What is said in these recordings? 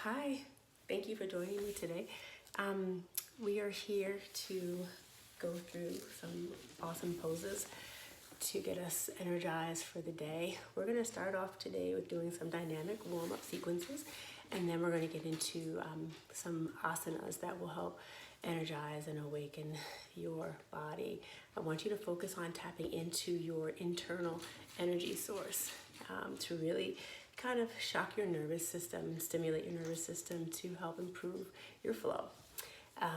Hi, thank you for joining me today. We are here to go through some awesome poses to get us energized for the day. We're going to start off today with doing some dynamic warm-up sequences, and then we're going to get into some asanas that will help energize and awaken your body. I want you to focus on tapping into your internal energy source to really kind of shock your nervous system and stimulate your nervous system to help improve your flow.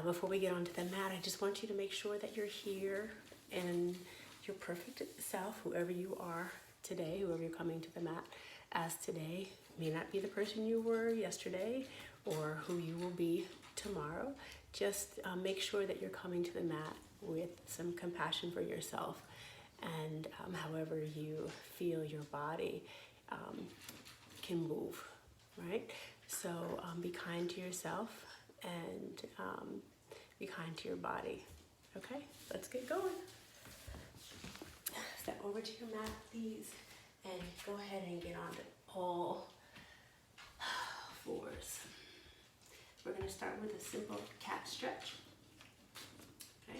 Before we get onto the mat, I just want you to make sure that you're here and your perfect self, whoever you are today, whoever you're coming to the mat as today, may not be the person you were yesterday or who you will be tomorrow. Just make sure that you're coming to the mat with some compassion for yourself and however you feel your body can move, right? So be kind to yourself and be kind to your body. Okay, let's get going. Step over to your mat, please, and go ahead and get onto all fours. We're going to start with a simple cat stretch, okay,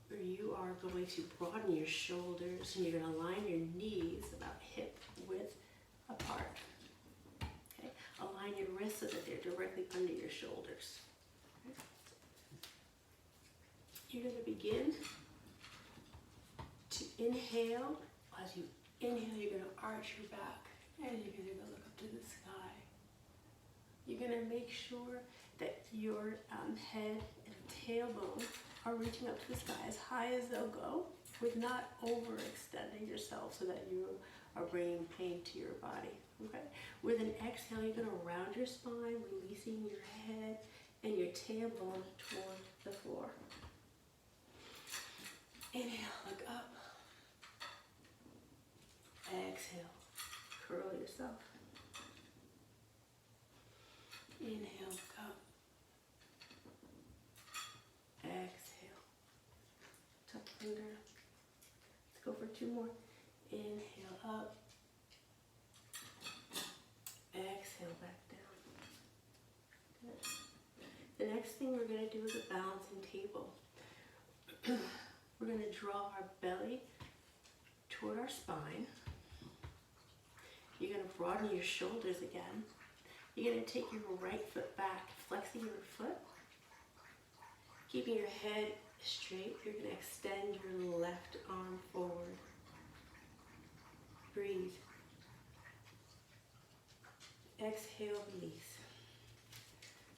where you are going to broaden your shoulders and you're going to line your knees about hip width apart. Okay, align your wrists so that they're directly under your shoulders. Okay. You're going to begin to inhale. As you inhale, you're going to arch your back and you're going to look up to the sky. You're going to make sure that your head and tailbone are reaching up to the sky as high as they'll go, with not overextending yourself so that you are bringing pain to your body. Okay. With an exhale, you're going to round your spine, releasing your head and your tailbone toward the floor. Inhale, look up. Exhale, curl yourself. Inhale, look up. Exhale, tuck under. Let's go for two more. Inhale up. Exhale back down. Good. The next thing we're going to do is a balancing table. We're going to draw our belly toward our spine. You're going to broaden your shoulders again. You're going to take your right foot back, flexing your foot. Keeping your head straight, you're going to extend your left arm forward. Breathe. Exhale, release.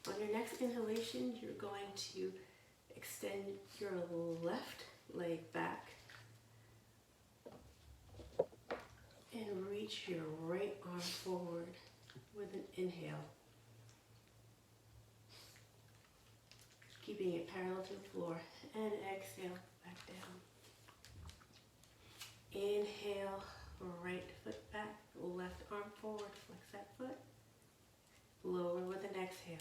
On your next inhalation, you're going to extend your left leg back and reach your right arm forward with an inhale. Keeping it parallel to the floor, and exhale back down. Inhale, right foot back, left arm forward, flex that foot. Lower with an exhale.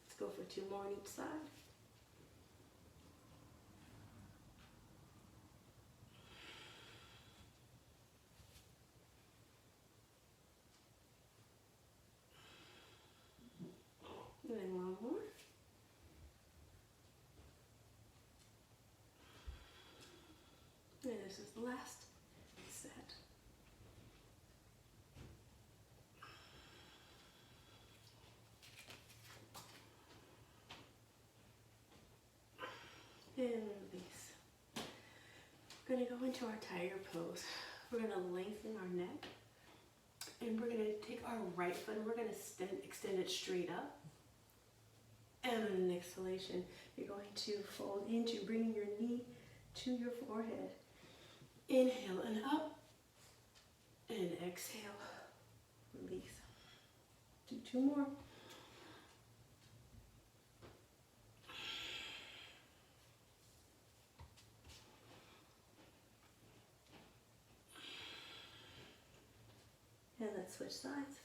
Let's go for two more on each side. And then one more. And this is the last set. And release. We're going to go into our tiger pose. We're going to lengthen our neck. And we're going to take our right foot and we're going to extend it straight up. And on an exhalation, you're going to fold into bringing your knee to your forehead. Inhale and up. And exhale. Release. Do two more. And let's switch sides.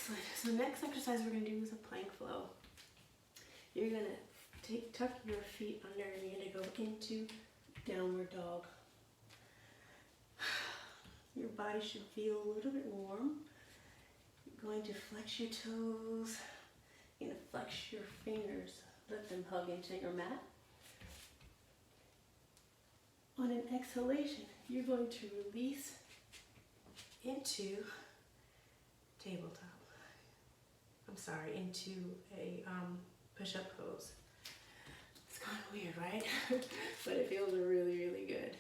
Excellent. So next exercise we're going to do is a plank flow. You're going to tuck your feet under and you're going to go into downward dog. Your body should feel a little bit warm. You're going to flex your toes. You're going to flex your fingers. Let them hug into your mat. On an exhalation, you're going to release into tabletop. I'm sorry, into a push-up pose. It's kind of weird, right? But it feels really, really good.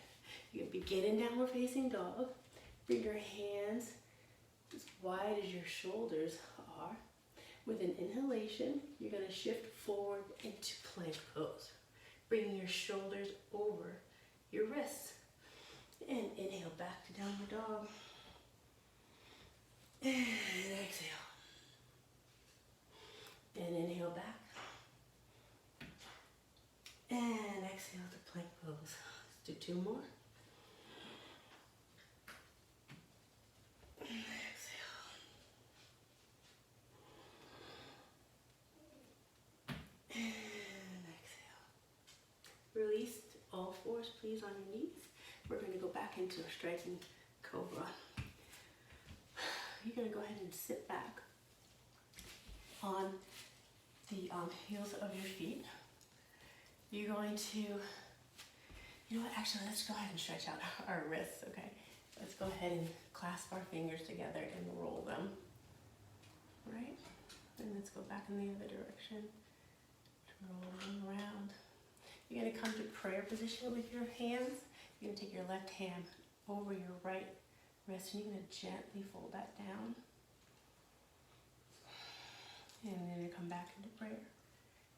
You can begin in downward facing dog. Bring your hands as wide as your shoulders are. With an inhalation, you're going to shift forward into plank pose. Bringing your shoulders over your wrists. And inhale back to downward dog. And exhale. And inhale back. And exhale to plank pose. Let's do 2 more. And exhale. And exhale. Release all 4s, please, on your knees. We're going to go back into a striking cobra. You're going to go ahead and sit back on the heels of your feet. You're going to, you know what, actually let's go ahead and stretch out our wrists, okay? Let's go ahead and clasp our fingers together and roll them, right? And let's go back in the other direction, roll them around. You're going to come to prayer position with your hands. You're going to take your left hand over your right wrist and you're going to gently fold that down. And then you come back into prayer.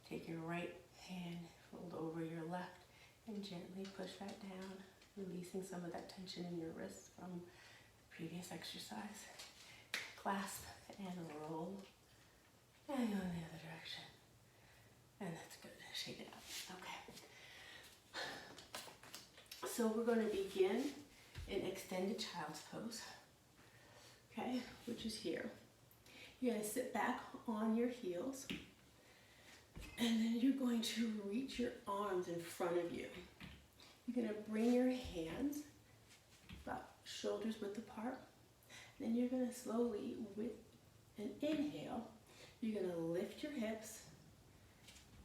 Take your right hand, fold over your left, and gently push that down, releasing some of that tension in your wrists from the previous exercise. Clasp and roll. And go in the other direction. And that's good. Shake it out. Okay. So we're going to begin in extended child's pose. Okay, which is here. You're going to sit back on your heels. And then you're going to reach your arms in front of you. You're going to bring your hands about shoulders width apart. Then you're going to slowly, with an inhale, you're going to lift your hips,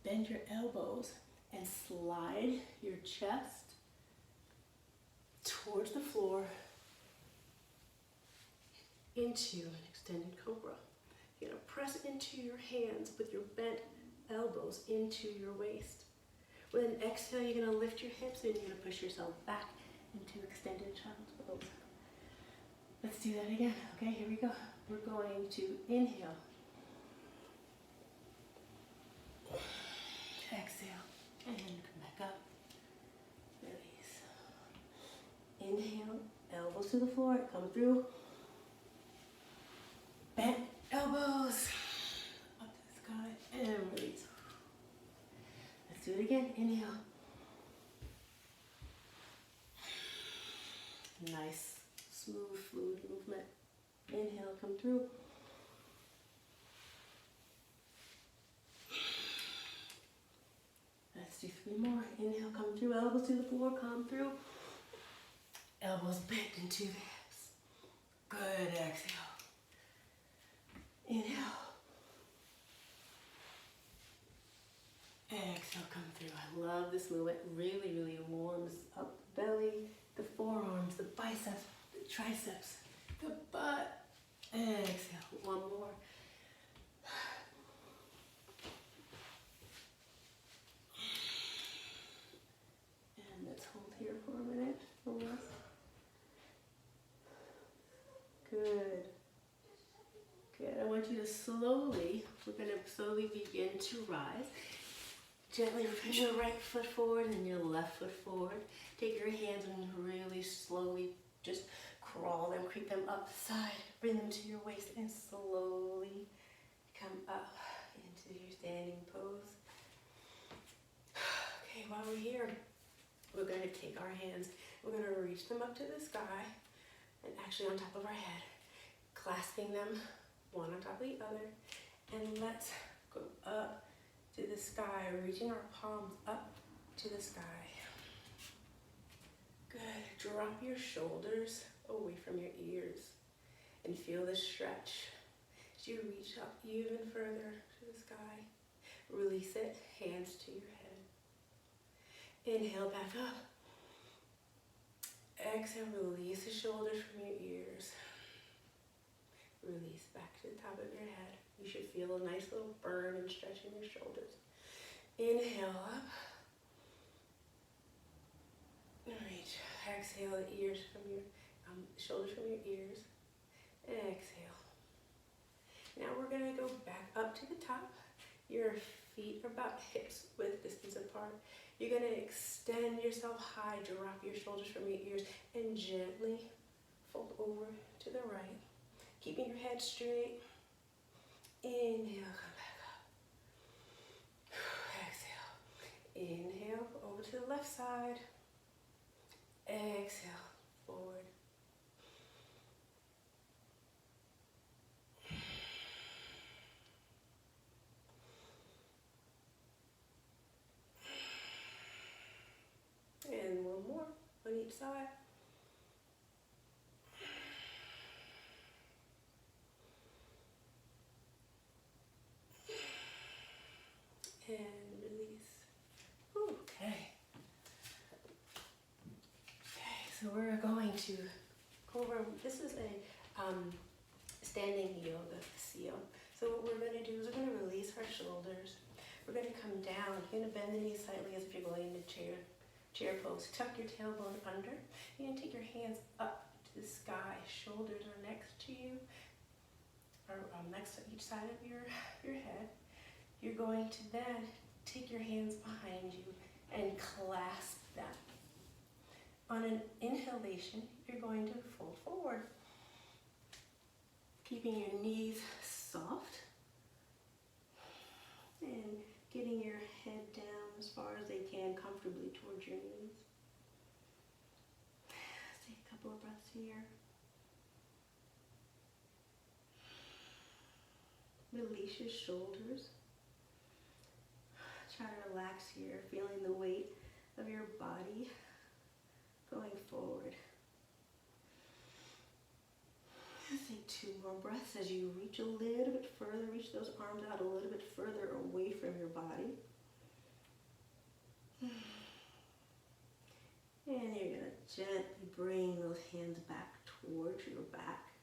bend your elbows, and slide your chest towards the floor into an extended cobra. You're going to press into your hands with your bent elbows into your waist. With an exhale, you're going to lift your hips and you're going to push yourself back into extended child's pose. Let's do that again. Okay, here we go. We're going to inhale. Exhale. And come back up. Release. Inhale. Elbows to the floor. Come through. Bent elbows. Up to the sky. And release. Let's do it again. Inhale. Nice, smooth, fluid movement. Inhale, come through. Let's do 3 more. Inhale, come through. Elbows to the floor, come through. Elbows bent into the hips. Good, exhale. Inhale. Exhale, come through. I love this movement. Really, really warms up the belly, the forearms, the biceps, the triceps, the butt. Exhale, 1 more. And let's hold here for a minute. Good. Good. I want you to slowly, we're going to slowly begin to rise. Gently push your right foot forward and your left foot forward. Take your hands and really slowly just crawl them, creep them up the side. Bring them to your waist and slowly come up into your standing pose. Okay, while we're here, we're going to take our hands, we're going to reach them up to the sky and actually on top of our head, clasping them one on top of the other. And let's go up to the sky, reaching our palms up to the sky. Good. Drop your shoulders away from your ears and feel the stretch as you reach up even further to the sky. Release it, hands to your head. Inhale back up. Exhale, release the shoulders from your ears. Release back to the top of your head. You should feel a nice little burn and stretch in your shoulders. Inhale up. Reach. Exhale the ears from your shoulders from your ears. Exhale. Now we're going to go back up to the top. Your feet are about hips width distance apart. You're going to extend yourself high, drop your shoulders from your ears, and gently fold over to the right. Keeping your head straight. Inhale, come back up. Exhale. Inhale, over to the left side. Exhale, forward. And one more on each side. And release. Okay. So we're going to go over, this is a standing yoga seal. So what we're going to do is we're going to release our shoulders. We're going to come down. You're going to bend the knees slightly as if you're going into chair pose. Tuck your tailbone under. You're going to take your hands up to the sky. Shoulders are next to you, or next to each side of your head. You're going to then take your hands behind you and clasp them. On an inhalation, you're going to fold forward, keeping your knees soft and getting your head down as far as they can comfortably towards your knees. Take a couple of breaths here. Release your shoulders. Try to relax here, feeling the weight of your body going forward. Take 2 more breaths as you reach a little bit further. Reach those arms out a little bit further away from your body. And you're going to gently bring those hands back towards your back.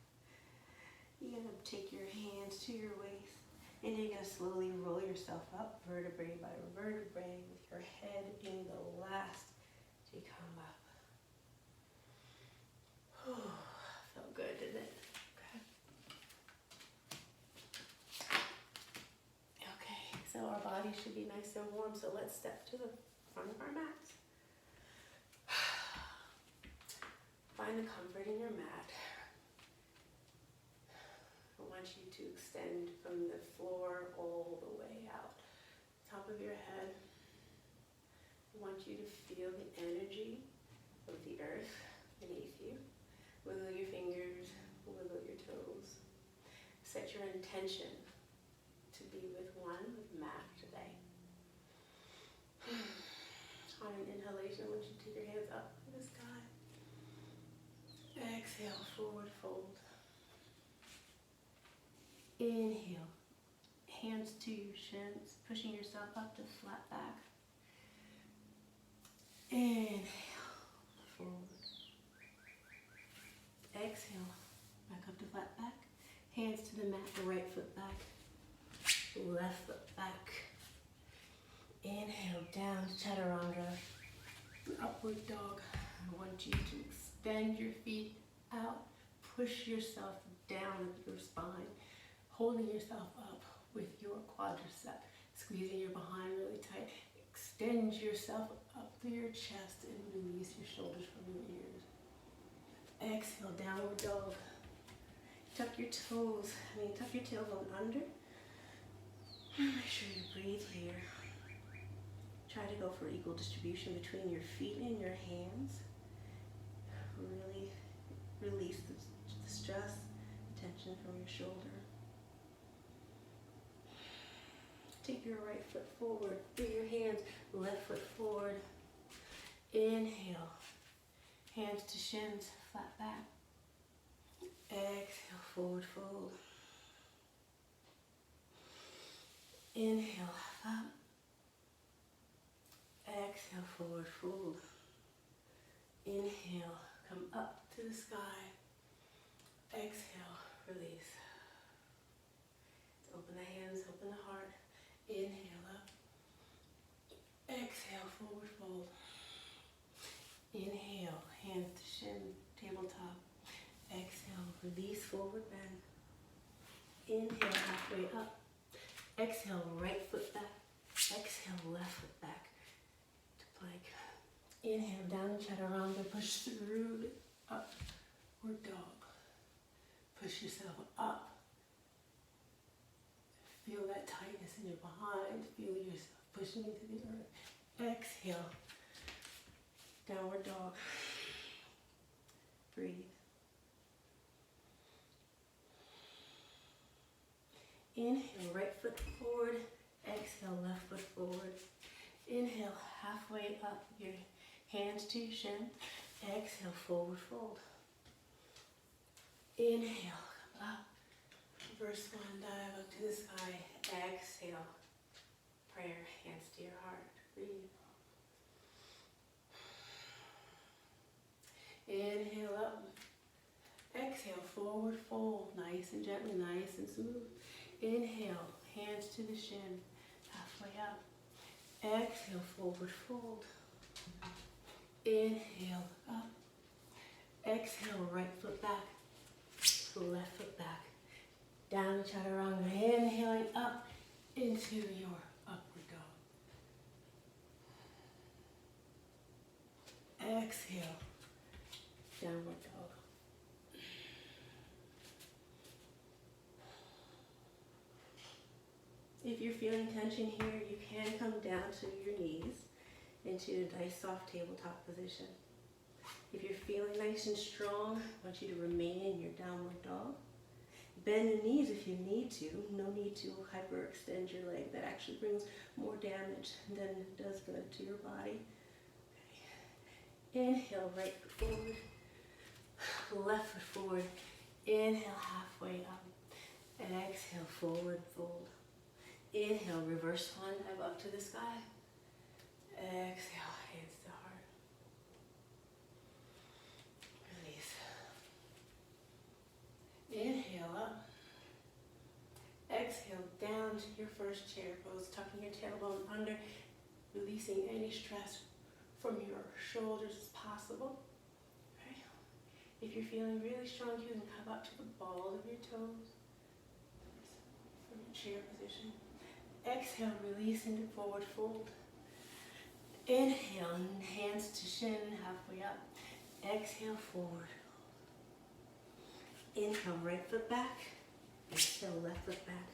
You're going to take your hands to your waist. And you're going to slowly roll yourself up, vertebrae by vertebrae, with your head being the last to come up. Felt good, didn't it? Okay, so our body should be nice and warm, so let's step to the front of our mats. Find the comfort in your mat. I want you to extend from the floor all the way out, top of your head. I want you to feel the energy of the earth beneath you. Wiggle your fingers, wiggle your toes. Set your intention to be with mat today. On an inhalation, I want you to take your hands up to the sky. Exhale, forward fold. Inhale, hands to your shins, pushing yourself up to flat back. Inhale, forward. Exhale, back up to flat back. Hands to the mat, right foot back, left foot back. Inhale, down to chaturanga, upward dog. I want you to extend your feet out, push yourself down with your spine, holding yourself up with your quadricep, squeezing your behind really tight. Extend yourself up through your chest and release your shoulders from your ears. Exhale, downward dog. Tuck your tuck your tailbone under. Make sure you breathe here. Try to go for equal distribution between your feet and your hands. Really release the stress, tension from your shoulder. Take your right foot forward through your hands, left foot forward. Inhale, hands to shins, flat back. Exhale, forward fold. Inhale, up. Exhale, forward fold. Inhale, come up to the sky. Exhale, release. Open the hands, open the heart. Inhale up. Exhale, forward fold. Inhale, hands to shin, tabletop. Exhale, release, forward bend. Inhale, halfway up. Exhale, right foot back. Exhale, left foot back to plank. Inhale, down chaturanga, push through, upward dog. Push yourself up. Feel that tightness in your behind. Feel yourself pushing into the earth. Exhale, downward dog. Breathe. Inhale, right foot forward. Exhale, left foot forward. Inhale, halfway up, your hands to your shin. Exhale, forward fold. Inhale, come up. Reverse one, dive up to the sky. Exhale, prayer, hands to your heart. Breathe. Inhale up. Exhale, forward fold. Nice and gently, nice and smooth. Inhale, hands to the shin. Halfway up. Exhale, forward fold. Inhale, up. Exhale, right foot back. Left foot back. Down chaturanga. Inhaling up into your upward dog. Exhale, downward dog. If you're feeling tension here, you can come down to your knees into a nice soft tabletop position. If you're feeling nice and strong, I want you to remain in your downward dog. Bend the knees if you need to. No need to hyperextend your leg. That actually brings more damage than it does good to your body. Okay. Inhale, right foot forward. Left foot forward. Inhale, halfway up. And exhale, forward fold. Inhale, reverse one, dive up to the sky. Exhale, hands to heart. Release. Inhale up. Exhale down to your first chair pose, tucking your tailbone under, releasing any stress from your shoulders as possible. Okay. If you're feeling really strong, you can come up to the balls of your toes from your chair position. Exhale, release into forward fold. Inhale, hands to shin, halfway up. Exhale, forward. Inhale, right foot back. Exhale, left foot back.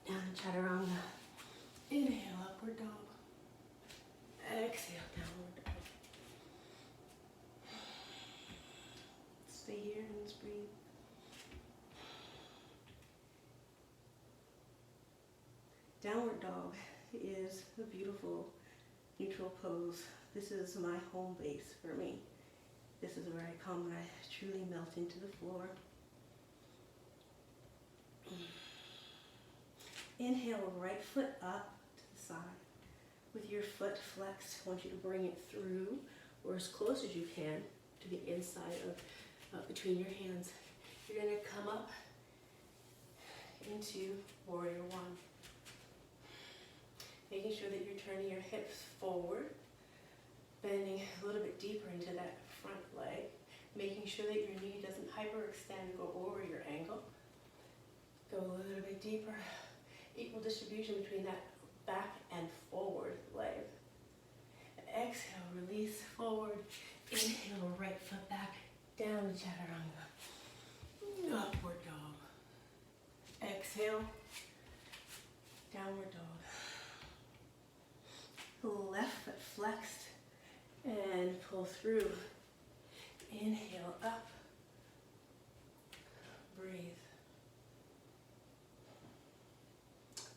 Down chaturanga. Inhale, upward dog. Exhale, downward dog. Stay here and just breathe. Downward dog is a beautiful neutral pose. This is my home base for me. This is where I come when I truly melt into the floor. Inhale, right foot up to the side. With your foot flexed, I want you to bring it through or as close as you can to the inside of between your hands. You're going to come up into warrior one. Making sure that you're turning your hips forward, bending a little bit deeper into that front leg, making sure that your knee doesn't hyperextend, go over your ankle. Go a little bit deeper. Equal distribution between that back and forward leg. Exhale, release forward. Inhale, right foot back, down chaturanga. Upward dog. Exhale, downward dog. Left foot flexed and pull through. Inhale up. Breathe.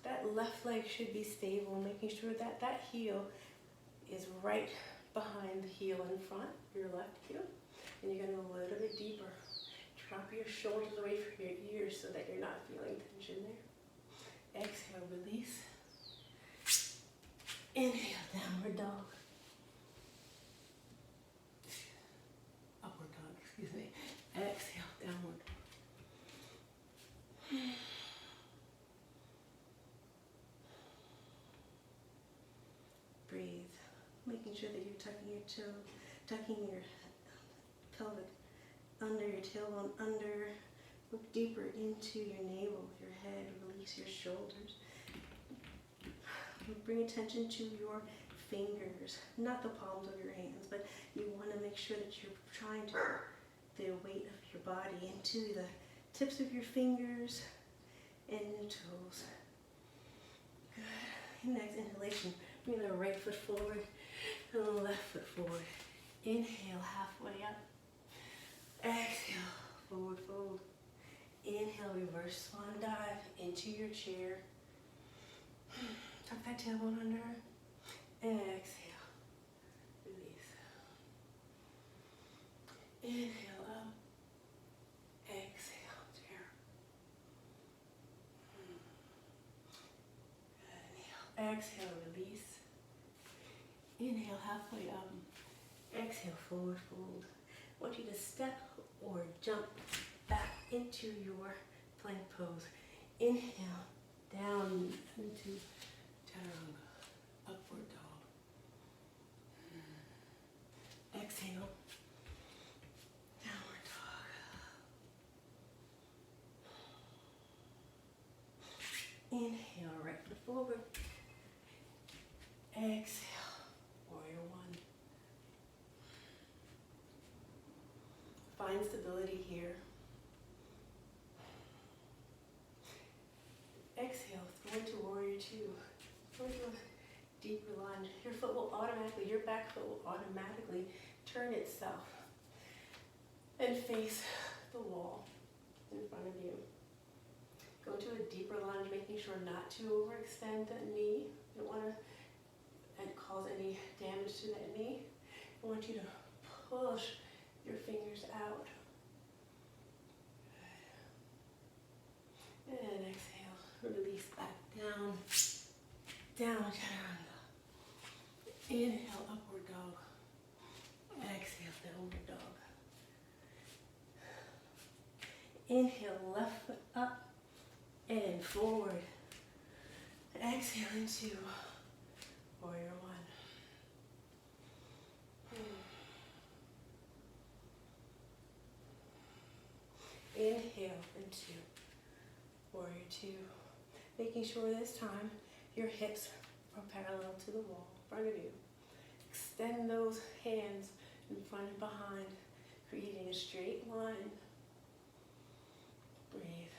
That left leg should be stable, making sure that that heel is right behind the heel in front, your left heel. And you're going to go a little bit deeper. Drop your shoulders away from your ears so that you're not feeling tension there. Exhale, release. Inhale, downward dog. Upward dog, excuse me. Exhale, downward dog. Breathe, making sure that you're tucking your toe, tucking your pelvic under, your tailbone under. Look deeper into your navel, your head, release your shoulders. Bring attention to your fingers, not the palms of your hands, but you want to make sure that you're trying to put the weight of your body into the tips of your fingers and your toes. Good. Next inhalation, bring the right foot forward and the left foot forward. Inhale, halfway up. Exhale, forward fold. Inhale, reverse swan dive into your chair. Tuck that tailbone under. Exhale, release. Inhale up. Exhale, chair. Inhale, exhale, release. Inhale, halfway up. Exhale, forward fold. I want you to step or jump back into your plank pose. Inhale, down into chaturanga, upward dog. Exhale, downward dog. Inhale, right foot forward. Exhale, warrior one. Find stability here. Exhale, go into warrior two. Go into a deeper lunge. Your foot will automatically, your back foot will automatically turn itself and face the wall in front of you. Go into a deeper lunge, making sure not to overextend the knee. You don't want to cause any damage to that knee. I want you to push your fingers out. And exhale, release back down, down chaturanga. Inhale, upward dog. Exhale, downward dog. Inhale, left foot up and forward. Exhale into warrior one. Inhale into warrior two. Making sure this time your hips are parallel to the wall in front of you. Extend those hands in front and behind, creating a straight line. Breathe.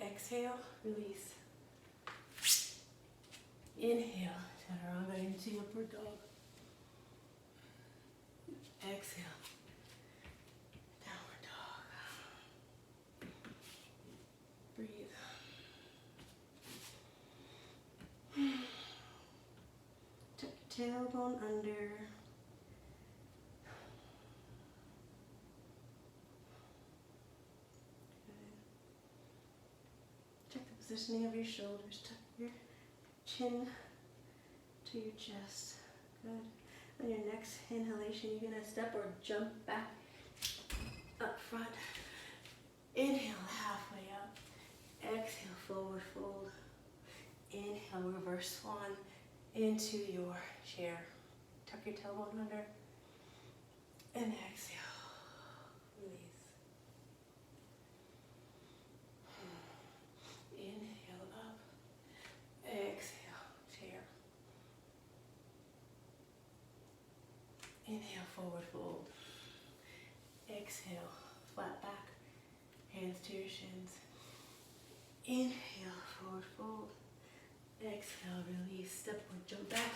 Exhale, release. Inhale, chaturanga into upward dog. Exhale, downward dog. Breathe. Tuck your tailbone under. Check the positioning of your shoulders. Tuck your chin to your chest. Good. On your next inhalation, you're going to step or jump back up front. Inhale, halfway up. Exhale, forward fold. Inhale, reverse swan into your chair. Tuck your tailbone under. And exhale. Release. Inhale up. Exhale, chair. Inhale, forward fold. Exhale, flat back, hands to your shins. Inhale, forward fold. Exhale, release, step or jump back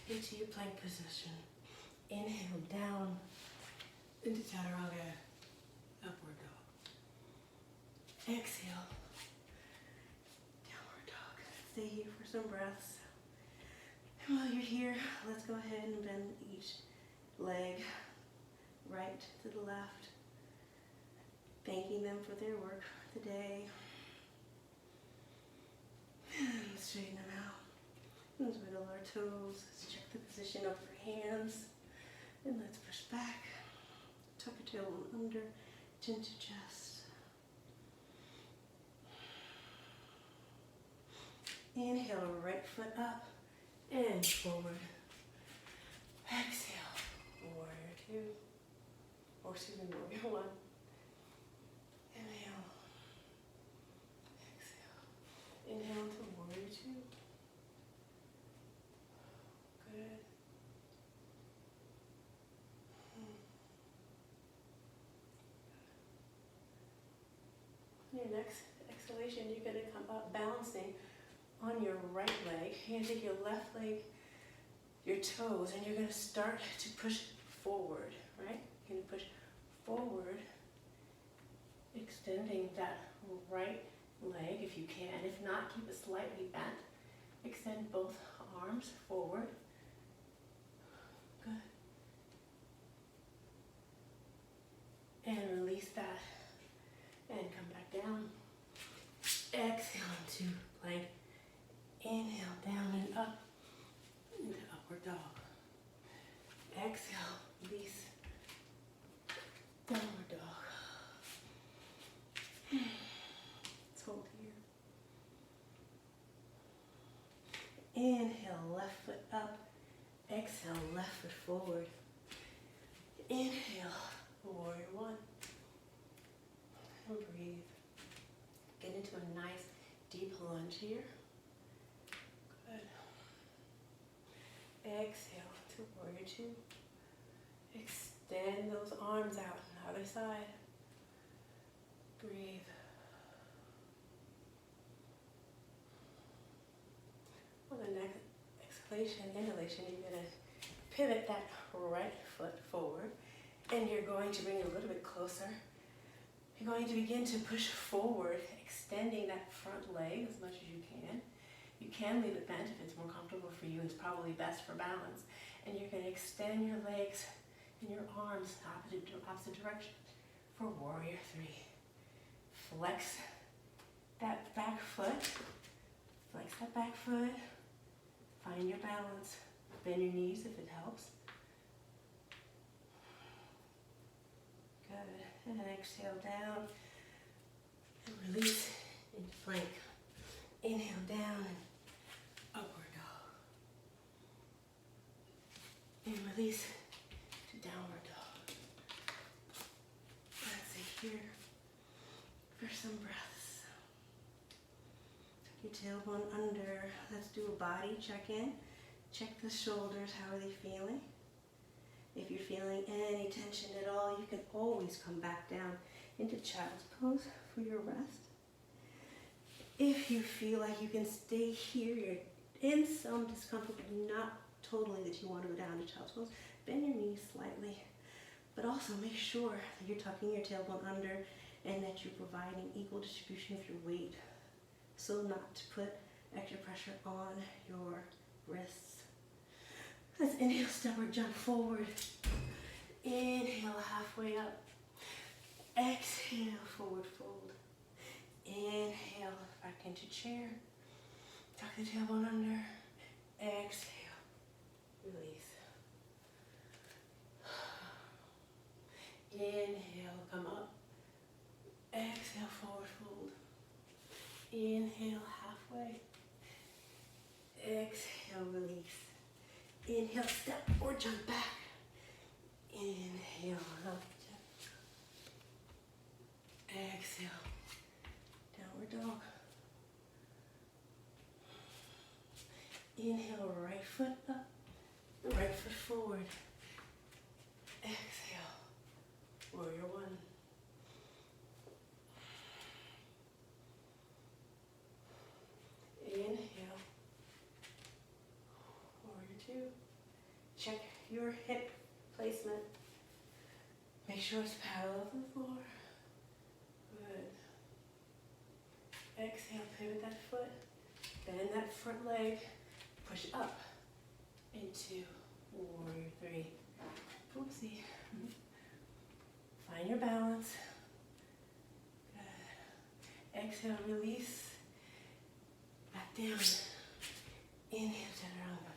into your plank position. Inhale, down into chaturanga, upward dog. Exhale. Downward dog. Stay here for some breaths. And while you're here, let's go ahead and bend each leg right to the left. Thanking them for their work for the day. And straighten them out. Let's wiggle our toes. Let's check the position of our hands. And let's push back. Tuck your tailbone under, chin to chest. Inhale, right foot up and forward. Exhale, warrior two. Or excuse me, warrior one. Inhale. Exhale. Inhale to warrior two. Good. Your next exhalation, you're going to come up balancing on your right leg. You're going to take your left leg, your toes, and you're going to start to push forward, right? You're going to push forward, extending that right leg if you can. If not, keep it slightly bent. Extend both arms forward. Good. And release that. And come back down. Exhale into plank. Inhale, down and up into upward dog. Exhale, release. Downward dog. Let's hold here. Inhale, left foot up. Exhale, left foot forward. Inhale, warrior one. And breathe. Get into a nice deep lunge here. Good. Exhale to warrior two. Extend those arms out on the other side. Breathe. On the next exhalation, inhalation, you're going to pivot that right foot forward. And you're going to bring it a little bit closer. You're going to begin to push forward, extending that front leg as much as you can. You can leave it bent if it's more comfortable for you. It's probably best for balance. And you're going to extend your legs and your arms opposite direction for warrior three. Flex that back foot. Flex that back foot. Find your balance. Bend your knees if it helps. Good. And then exhale down and release into plank. Inhale down and upward dog. And release to downward dog. Let's sit here for some breaths. Tuck your tailbone under. Let's do a body check-in. Check the shoulders. How are they feeling? If you're feeling any tension at all, you can always come back down into child's pose for your rest. If you feel like you can stay here, you're in some discomfort, but not totally that you want to go down to child's pose, bend your knees slightly. But also make sure that you're tucking your tailbone under and that you're providing equal distribution of your weight, so not to put extra pressure on your wrists. Let's inhale, step or jump forward. Inhale, halfway up. Exhale, forward fold. Inhale, back into chair. Tuck the tailbone under. Exhale, release. Inhale, come up. Exhale, forward fold. Inhale, halfway. Exhale, release. Inhale, step or jump back. Inhale, up, jump. Exhale, downward dog. Inhale, right foot up, right foot forward. Exhale, warrior one. Inhale, warrior two. Check your hip placement. Make sure it's parallel to the floor. Good. Exhale, pivot that foot, bend that front leg, push up into warrior three. Oopsie. Find your balance. Good. Exhale, release. Back down. Inhale, chaturanga.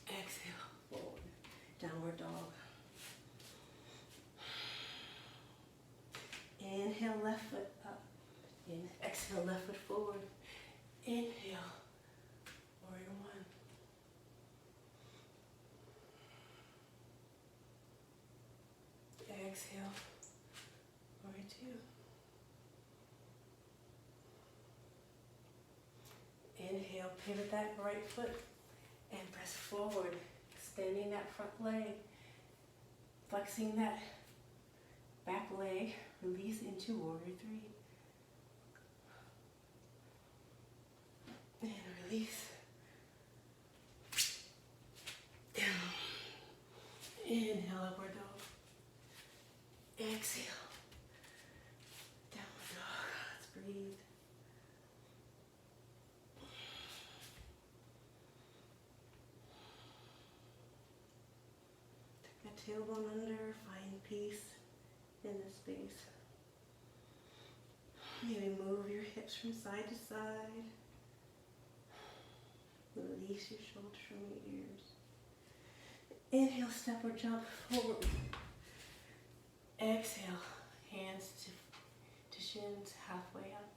Exhale, forward. Downward dog. Inhale, left foot up. Exhale, left foot forward. Inhale, warrior one. Exhale, warrior two. Inhale, pivot that right foot and press forward, extending that front leg, flexing that back leg, release into warrior three. And release. Down. Inhale, upward dog. Exhale. Downward dog. Let's breathe. Take that tailbone under, find peace in the space. Maybe move your hips from side to side. Release your shoulders from your ears. Inhale, step or jump forward. Exhale, hands to shins, halfway up.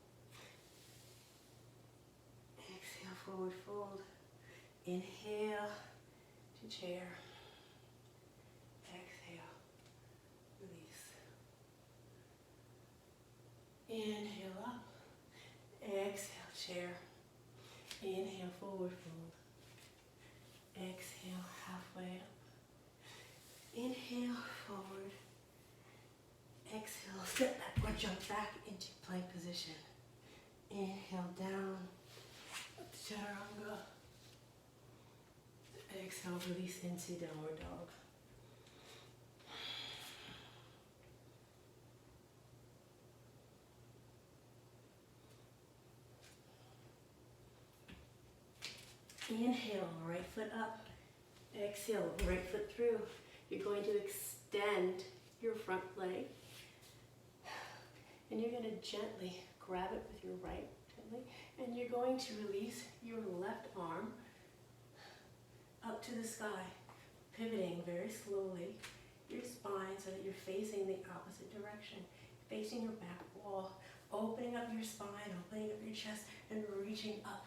Exhale, forward fold. Inhale to chair. Exhale, release. Inhale up. Exhale, chair. Inhale, forward fold. Exhale, halfway up. Inhale, forward. Exhale, step back or jump back into plank position. Inhale, down, up to chaturanga. Exhale, release into downward dog. Inhale, right foot up. Exhale, right foot through. You're going to extend your front leg. And you're going to gently grab it with your right, gently. And you're going to release your left arm up to the sky, pivoting very slowly your spine so that you're facing the opposite direction, facing your back wall, opening up your spine, opening up your chest, and reaching up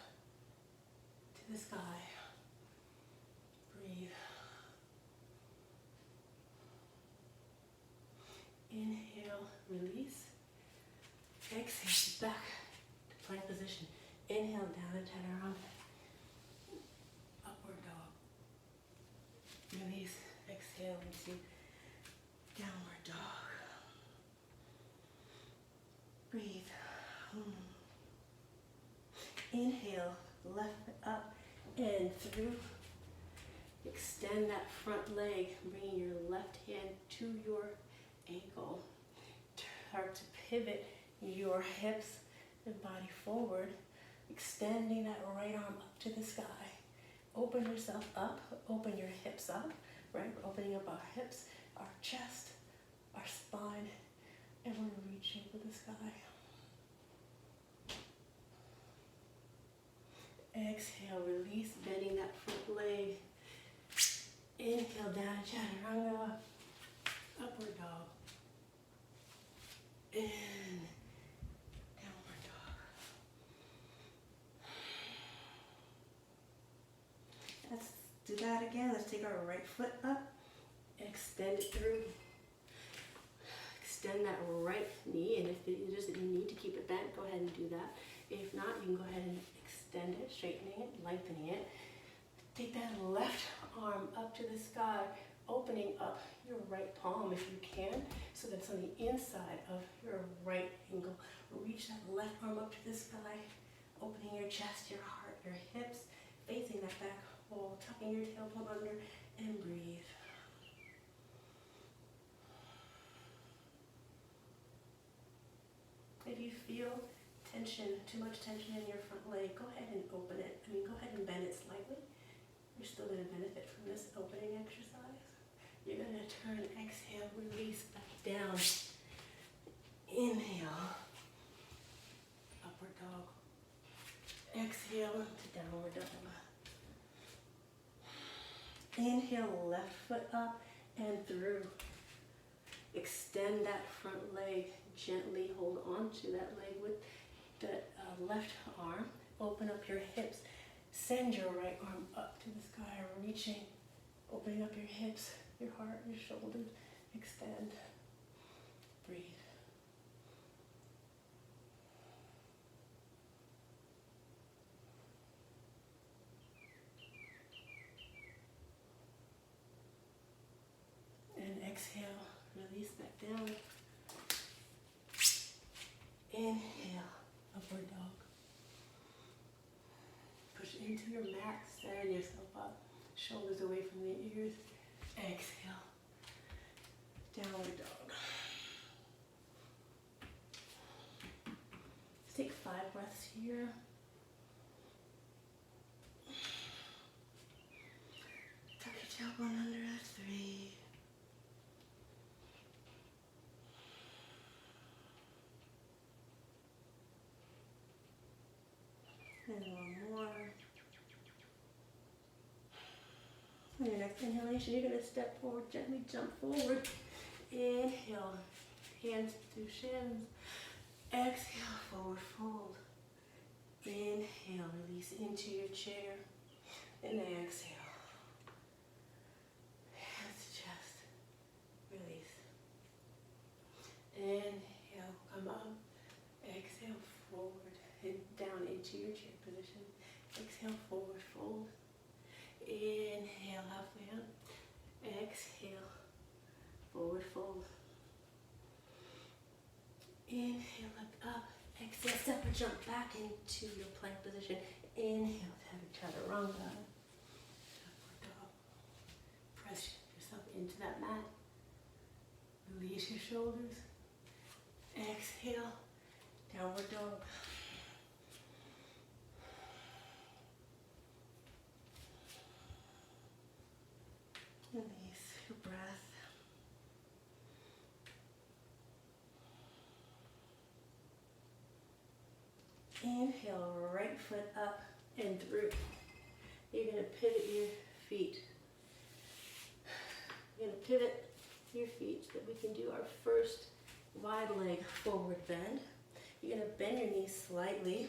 to the sky. Breathe. Inhale, release. Exhale, back to plank position. Inhale, down and chaturanga. Upward dog. Release. Exhale into downward dog. Breathe. Inhale, left foot up and through. Extend that front leg, bringing your left hand to your ankle. Start to pivot your hips and body forward, extending that right arm up to the sky. Open yourself up, open your hips up, right? We're opening up our hips, our chest, our spine, and we're reaching for the sky. Exhale, release, bending that front leg. Inhale, down, chaturanga, upward dog. And downward dog. Let's do that again. Let's take our right foot up, extend it through. Extend that right knee, and if it is that you need to keep it bent, go ahead and do that. If not, you can go ahead and extend it, straightening it, lengthening it. Take that left arm up to the sky, opening up your right palm if you can, so that's on the inside of your right ankle. Reach that left arm up to the sky, opening your chest, your heart, your hips, facing that back wall, tucking your tailbone under, and breathe. If you feel tension, too much tension in your front leg, go ahead and open it. Go ahead and bend it slightly. You're still going to benefit from this opening exercise. You're going to turn, exhale, release back down. Inhale, upward dog. Exhale to downward dog. Inhale, left foot up and through. Extend that front leg. Gently hold on to that leg with the left arm. Open up your hips. Send your right arm up to the sky, reaching, opening up your hips, your heart, your shoulders. Extend. Breathe. And exhale, release back down. Inhale, upward dog. Push into your mat, stand yourself up. Shoulders away from the ears. Exhale, downward dog. Let's take 5 breaths here. Tuck your tailbone under at 3. And one more. On your next inhalation, you're going to step forward, gently jump forward. Inhale, hands to shins. Exhale, forward fold. Inhale, release into your chair. And exhale. Hands to chest. Release. Inhale, come up. Exhale, forward. And down into your chair position. Exhale, forward fold. Inhale, halfway up. Exhale, forward fold. Inhale, look up. Exhale, step or jump back into your plank position. Inhale, chaturanga. Upward dog. Press yourself into that mat. Release your shoulders. Exhale, downward dog. Release your breath. Inhale, right foot up and through. You're going to pivot your feet. You're going to pivot your feet so that we can do our first wide leg forward bend. You're going to bend your knees slightly.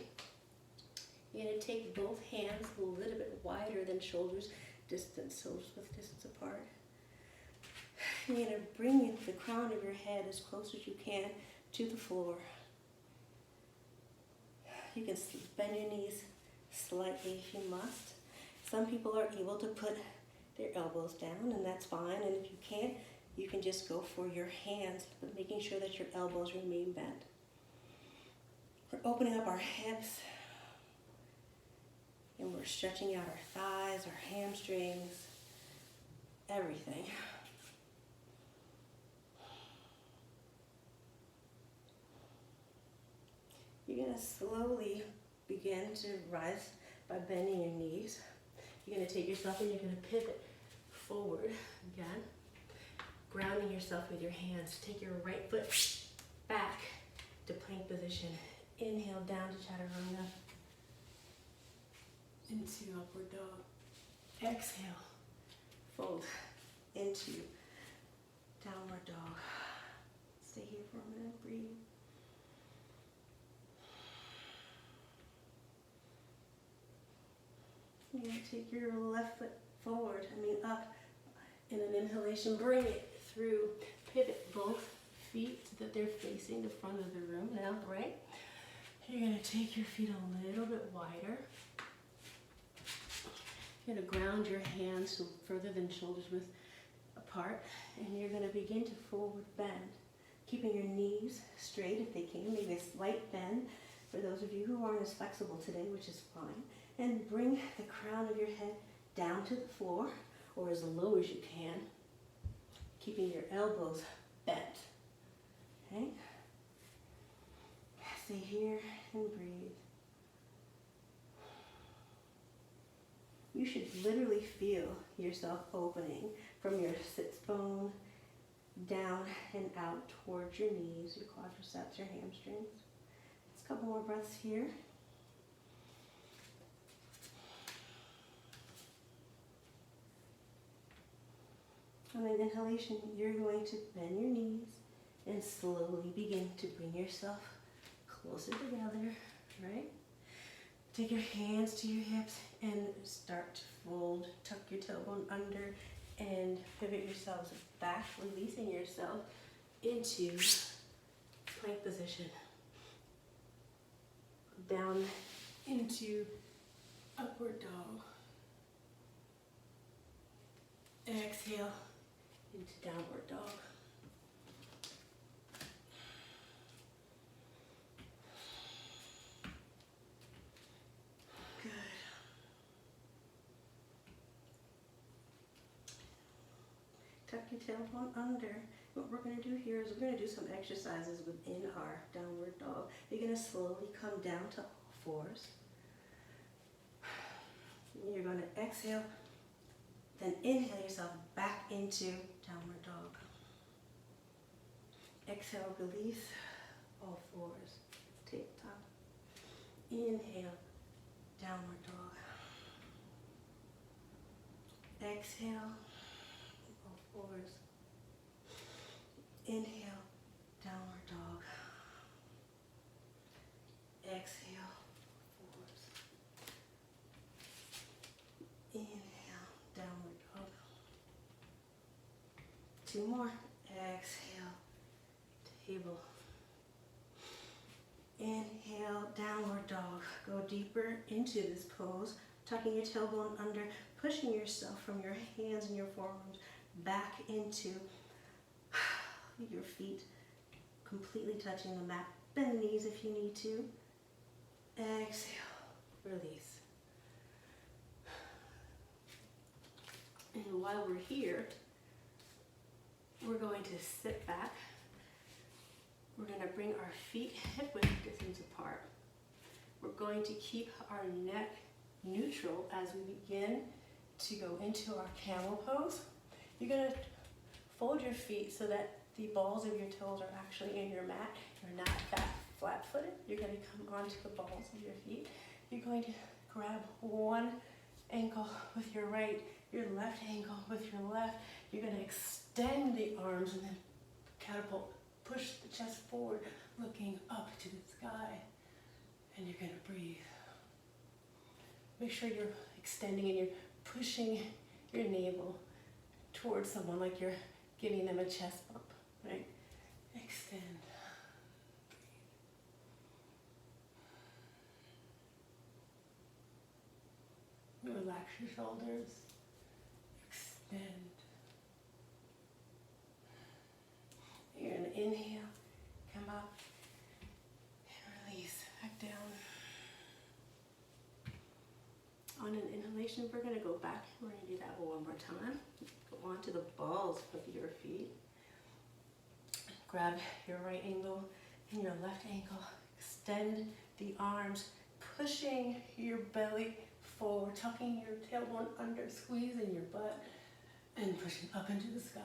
You're going to take both hands a little bit wider than shoulders distance apart. You're going to bring the crown of your head as close as you can to the floor. You can bend your knees slightly if you must. Some people are able to put their elbows down, and that's fine. And if you can't, you can just go for your hands, but making sure that your elbows remain bent. We're opening up our hips, and we're stretching out our thighs, our hamstrings, everything. You're going to slowly begin to rise by bending your knees. You're going to take yourself and you're going to pivot forward again, grounding yourself with your hands. Take your right foot back to plank position. Inhale down to chaturanga. Into upward dog. Exhale, fold into downward dog. Stay here for a minute, breathe. You're going to take your left foot forward, up in an inhalation. Bring it through. Pivot both feet so that they're facing the front of the room now, right? You're going to take your feet a little bit wider. You're going to ground your hands so further than shoulders width apart. And you're going to begin to forward bend. Keeping your knees straight if they can. Maybe a slight bend for those of you who aren't as flexible today, which is fine. And bring the crown of your head down to the floor or as low as you can, keeping your elbows bent. Okay? Stay here and breathe. You should literally feel yourself opening from your sits bone down and out towards your knees, your quadriceps, your hamstrings. Just a couple more breaths here. On an inhalation, you're going to bend your knees and slowly begin to bring yourself closer together, right? Take your hands to your hips and start to fold. Tuck your tailbone under and pivot yourselves back, releasing yourself into plank position. Down into upward dog. Exhale into downward dog. Good. Tuck your tailbone under. What we're going to do here is we're going to do some exercises within our downward dog. You're going to slowly come down to all fours. You're going to exhale, then inhale yourself back into downward dog. Exhale, release all fours. Tabletop. Inhale, downward dog. Exhale, all fours. Inhale, downward dog. Exhale, fours. Inhale, downward dog. Two more. Exhale, table. Inhale, downward dog. Go deeper into this pose, tucking your tailbone under, pushing yourself from your hands and your forearms back into your feet, completely touching the mat. Bend the knees if you need to. Exhale, release. And while we're here, we're going to sit back. We're going to bring our feet hip-width distance apart. We're going to keep our neck neutral as we begin to go into our camel pose. You're going to fold your feet so that the balls of your toes are actually in your mat. You're not that flat-footed. You're going to come onto the balls of your feet. You're going to grab one ankle with your right, your left ankle with your left. You're going to extend the arms and then catapult. Push the chest forward, looking up to the sky. And you're going to breathe. Make sure you're extending and you're pushing your navel towards someone like you're giving them a chest bump, right? Extend. Breathe. Relax your shoulders. Extend. You're going to inhale, come up, and release back down. On an inhalation, we're going to go back. We're going to do that one more time. Go onto the balls of your feet. Grab your right ankle and your left ankle. Extend the arms, pushing your belly forward, tucking your tailbone under, squeezing your butt, and pushing up into the sky.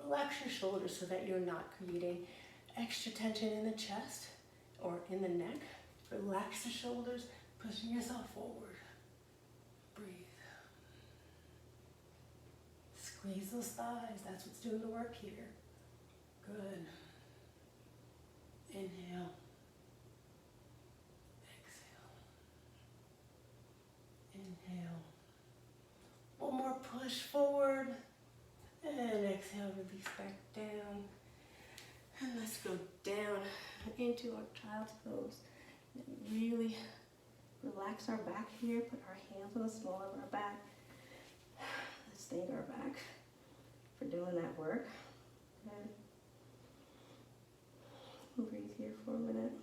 Relax your shoulders so that you're not creating extra tension in the chest or in the neck. Relax the shoulders, pushing yourself forward. Breathe. Squeeze those thighs. That's what's doing the work here. Good. Inhale. Exhale. Inhale. One more push forward. And exhale, release back down. And let's go down into our child's pose. Really relax our back here. Put our hands on the small of our back. Let's thank our back for doing that work. Good. Breathe here for a minute.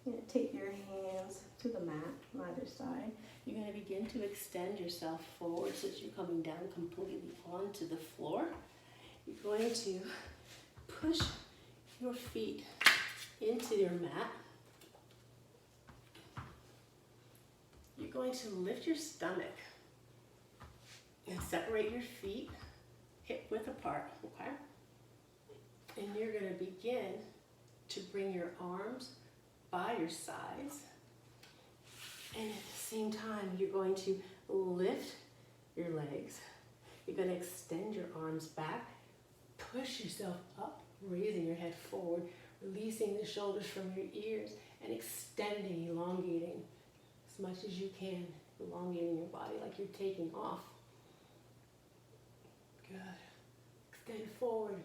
You're going to take your hands to the mat on either side. You're going to begin to extend yourself forward so that you're coming down completely onto the floor. you're going to push your feet into your mat. You're going to lift your stomach and separate your feet hip width apart, okay? And you're going to begin to bring your arms by your sides. And at the same time, you're going to lift your legs. You're going to extend your arms back, push yourself up, raising your head forward, releasing the shoulders from your ears, and extending, elongating as much as you can, elongating your body like you're taking off. Good. Extend forward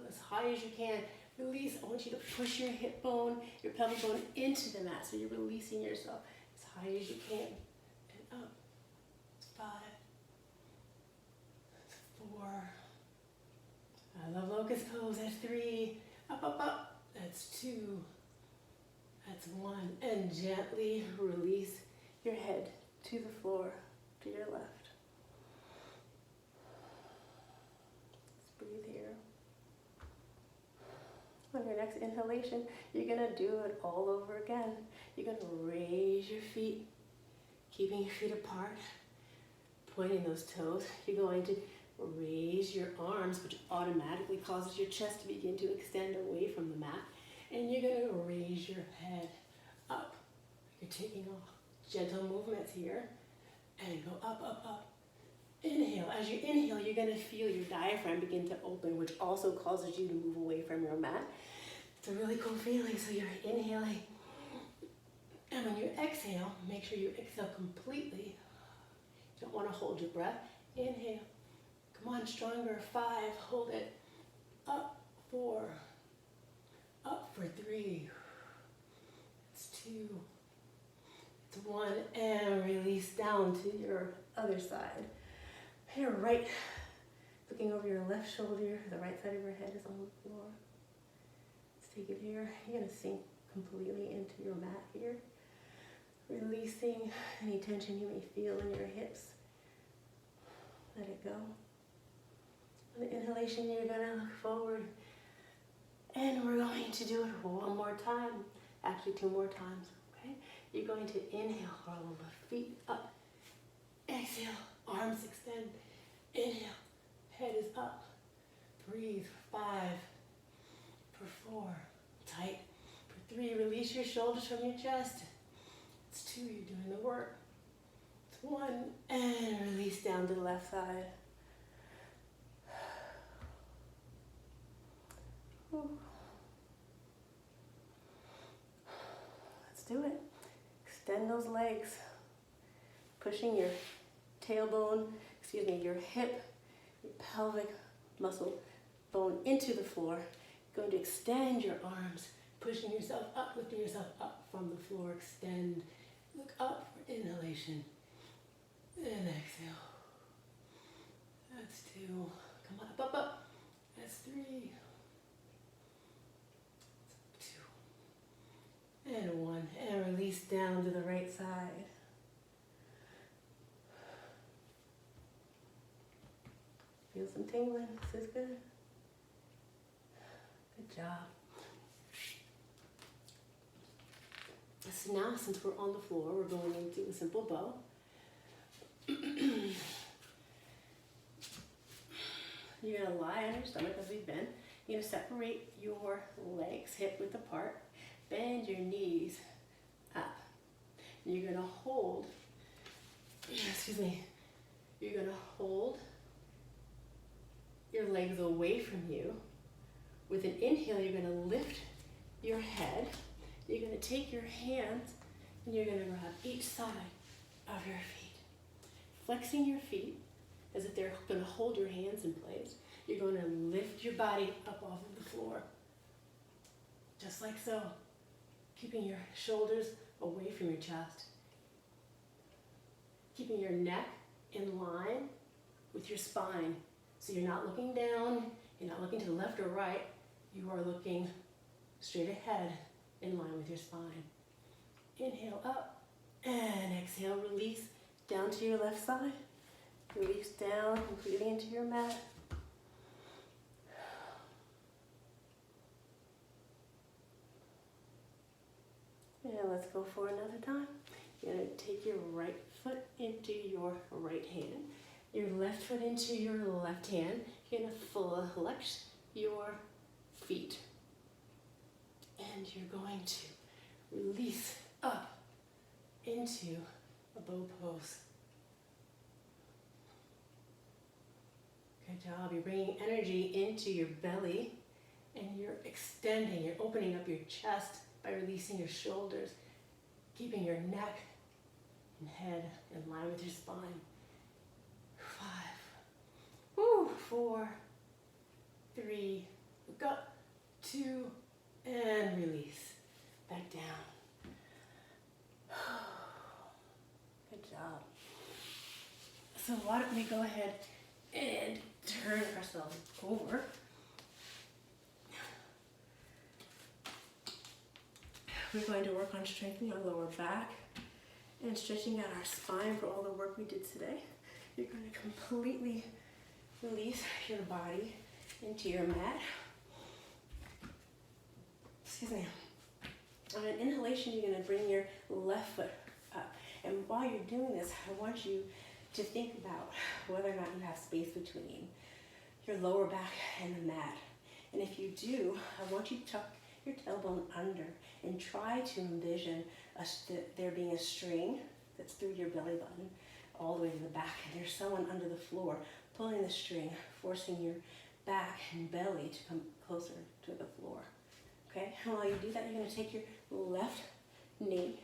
as high as you can. Release. I want you to push your hip bone, your pelvic bone into the mat, so you're releasing yourself as high as you can. And up. 5. 4. I love locust pose. That's 3. Up, up, up. That's 2. That's 1. And gently release your head to the floor, to your left. Let's breathe here. On your next inhalation, you're going to do it all over again. You're going to raise your feet, keeping your feet apart, pointing those toes. You're going to raise your arms, which automatically causes your chest to begin to extend away from the mat. And you're going to raise your head up. You're taking off. Gentle movements here. And go up, up, up. Inhale. As you inhale, you're going to feel your diaphragm begin to open, which also causes you to move away from your mat. It's a really cool feeling. So you're inhaling. And when you exhale, make sure you exhale completely. You don't want to hold your breath. Inhale. Come on, stronger. 5. Hold it. Up. 4. Up for 3. It's 2. It's 1. And release down to your other side. You're right. Looking over your left shoulder. The right side of your head is on the floor. Let's take it here. You're going to sink completely into your mat here. Releasing any tension you may feel in your hips. Let it go. On the inhalation, you're going to look forward. And we're going to do it one more time. Actually, 2 more times. Okay? You're going to inhale, roll the feet up. Exhale, arms extend. Inhale, head is up. Breathe. 5. For 4. Tight. For 3, release your shoulders from your chest. It's 2, you're doing the work. It's 1, and release down to the left side. Let's do it. Extend those legs. Pushing your tailbone, your hip, your pelvic muscle bone into the floor. You're going to extend your arms, pushing yourself up, lifting yourself up from the floor. Extend. Look up for inhalation. And exhale. That's 2. Come on, up, up, up. That's 3. 2. And 1. And release down to the right side. Feel some tingling. This is good. Good job. So now, since we're on the floor, we're going into a simple bow. You're going to lie on your stomach as we've been. You're going to separate your legs hip width apart. Bend your knees up. And you're going to hold, you're going to hold your legs away from you. With an inhale, you're going to lift your head. You're going to take your hands and you're going to grab each side of your feet. Flexing your feet as if they're going to hold your hands in place. You're going to lift your body up off of the floor. Just like so. Keeping your shoulders away from your chest. Keeping your neck in line with your spine. So you're not looking down, you're not looking to the left or right, you are looking straight ahead in line with your spine. Inhale up and exhale, release down to your left side. Release down completely into your mat. let's go for another time. You're gonna take your right foot into your right hand, your left foot into your left hand. You're gonna flex your feet. And you're going to release up into a bow pose. Good job. You're bringing energy into your belly and you're extending, you're opening up your chest by releasing your shoulders, keeping your neck and head in line with your spine. 5, 4, 3, look up, 2, and release. Back down. Good job. So why don't we go ahead and turn ourselves over. We're going to work on strengthening our lower back and stretching out our spine for all the work we did today. You're going to completely release your body into your mat. Excuse me. On an inhalation, you're going to bring your left foot up. And while you're doing this, I want you to think about whether or not you have space between your lower back and the mat. And if you do, I want you to tuck your tailbone under and try to envision there being a string that's through your belly button all the way to the back. And there's someone under the floor pulling the string, forcing your back and belly to come closer to the floor. Okay, and while you do that, you're going to take your left knee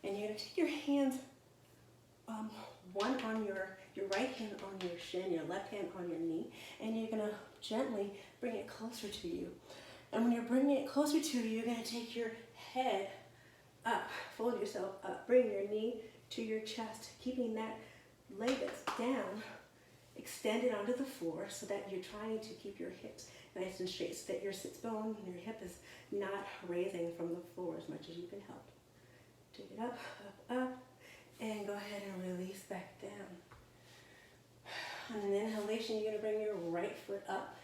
and you're going to take your hands, one on your right hand on your shin, your left hand on your knee, and you're going to gently bring it closer to you. And when you're bringing it closer to you, you're going to take your head up, fold yourself up, bring your knee to your chest, keeping that leg that's down extended onto the floor so that you're trying to keep your hips nice and straight so that your sits bone and your hip is not raising from the floor as much as you can help. Take it up, up, up, and go ahead and release back down. On an inhalation, you're going to bring your right foot up.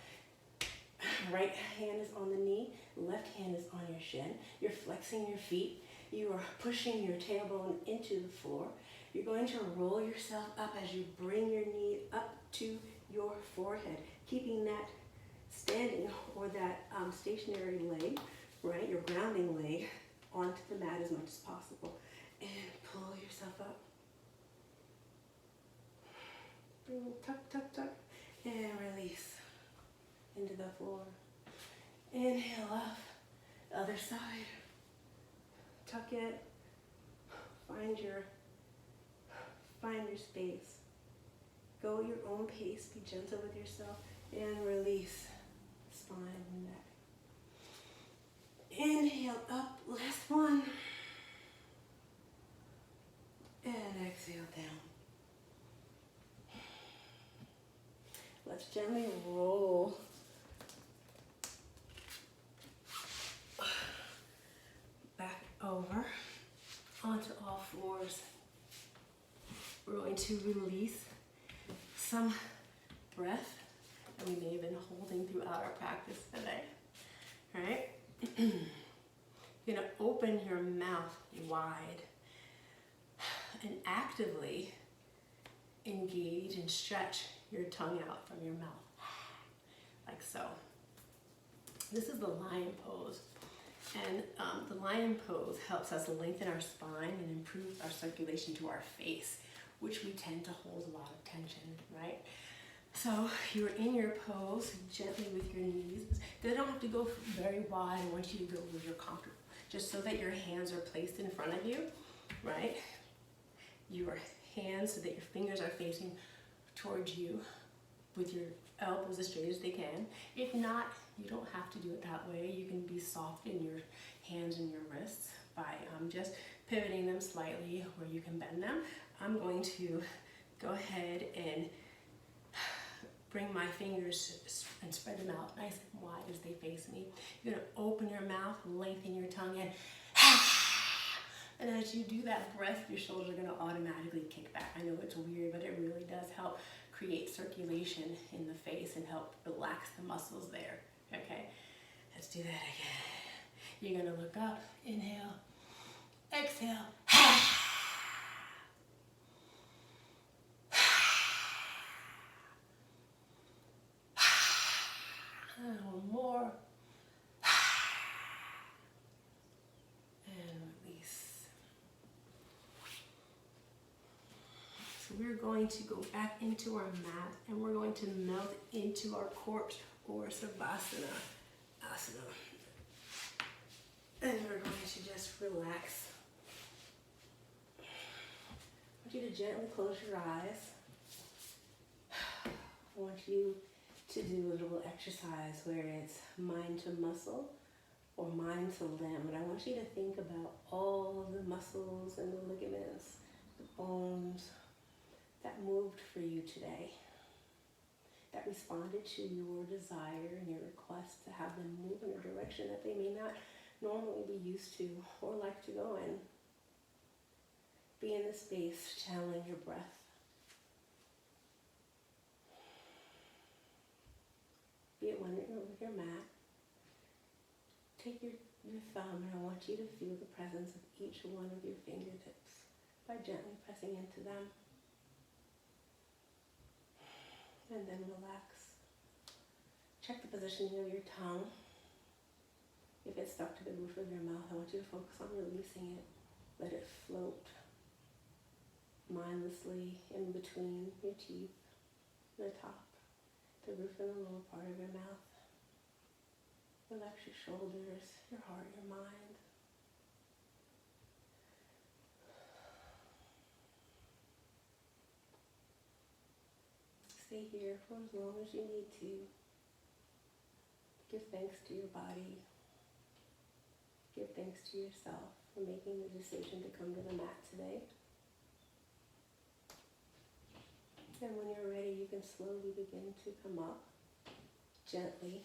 Right hand is on the knee, left hand is on your shin. You're flexing your feet. You are pushing your tailbone into the floor. You're going to roll yourself up as you bring your knee up to your forehead, keeping that standing or that stationary leg, right, your grounding leg, onto the mat as much as possible. And pull yourself up. Bring, tuck, tuck, tuck, and release into the floor. Inhale up, other side. Tuck it. Find your space. Go at your own pace. Be gentle with yourself and release spine and neck. Inhale up, last one. And exhale down. Let's gently roll back over onto all fours. We're going to release some breath that we may have been holding throughout our practice today. All right? You're going to open your mouth wide and actively engage and stretch your tongue out from your mouth, like so. This is the lion pose. And the lion pose helps us lengthen our spine and improve our circulation to our face, which we tend to hold a lot of tension, right? So you're in your pose gently with your knees. They don't have to go very wide. I want you to go where you're comfortable, just so that your hands are placed in front of you, right? Your hands so that your fingers are facing towards you with your elbows as straight as they can. If not, you don't have to do it that way. You can be soft in your hands and your wrists by just pivoting them slightly where you can bend them. I'm going to go ahead and bring my fingers and spread them out nice and wide as they face me. You're going to open your mouth, lengthen your tongue, and as you do that breath, your shoulders are going to automatically kick back. I know it's weird, but it really does help create circulation in the face and help relax the muscles there. Okay, let's do that again. You're going to look up, inhale, Exhale. One more. And release. So we're going to go back into our mat and we're going to melt into our corpse or Savasana asana. And we're going to just relax. I want you to gently close your eyes. I want you to do a little exercise where it's mind to muscle or mind to limb. And I want you to think about all the muscles and the ligaments, the bones that moved for you today, that responded to your desire and your request to have them move in a direction that they may not normally be used to or like to go in. Be in the space, channeling your breath. Be it when you're with your mat. Take your thumb and I want you to feel the presence of each one of your fingertips by gently pressing into them. And then relax. Check the positioning of your tongue. If it's stuck to the roof of your mouth, I want you to focus on releasing it. Let it float mindlessly in between your teeth, the top, the roof and the lower part of your mouth. Relax your shoulders, your heart, your mind. Stay here for as long as you need to. Give thanks to your body. Give thanks to yourself for making the decision to come to the mat today. And when you're ready, you can slowly begin to come up gently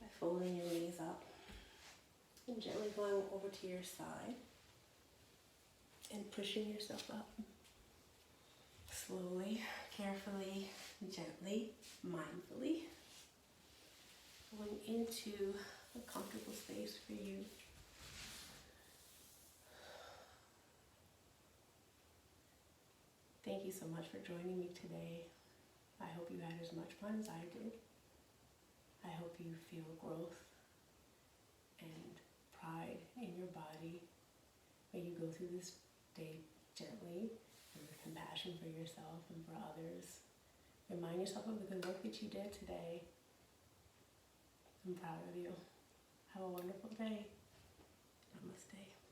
by folding your knees up and gently going over to your side and pushing yourself up. Slowly, carefully, gently, mindfully, going into a comfortable space for you. Thank you so much for joining me today. I hope you had as much fun as I did. I hope you feel growth and pride in your body when you go through this day gently and with compassion for yourself and for others. Remind yourself of the good work that you did today. I'm proud of you. Have a wonderful day. Namaste.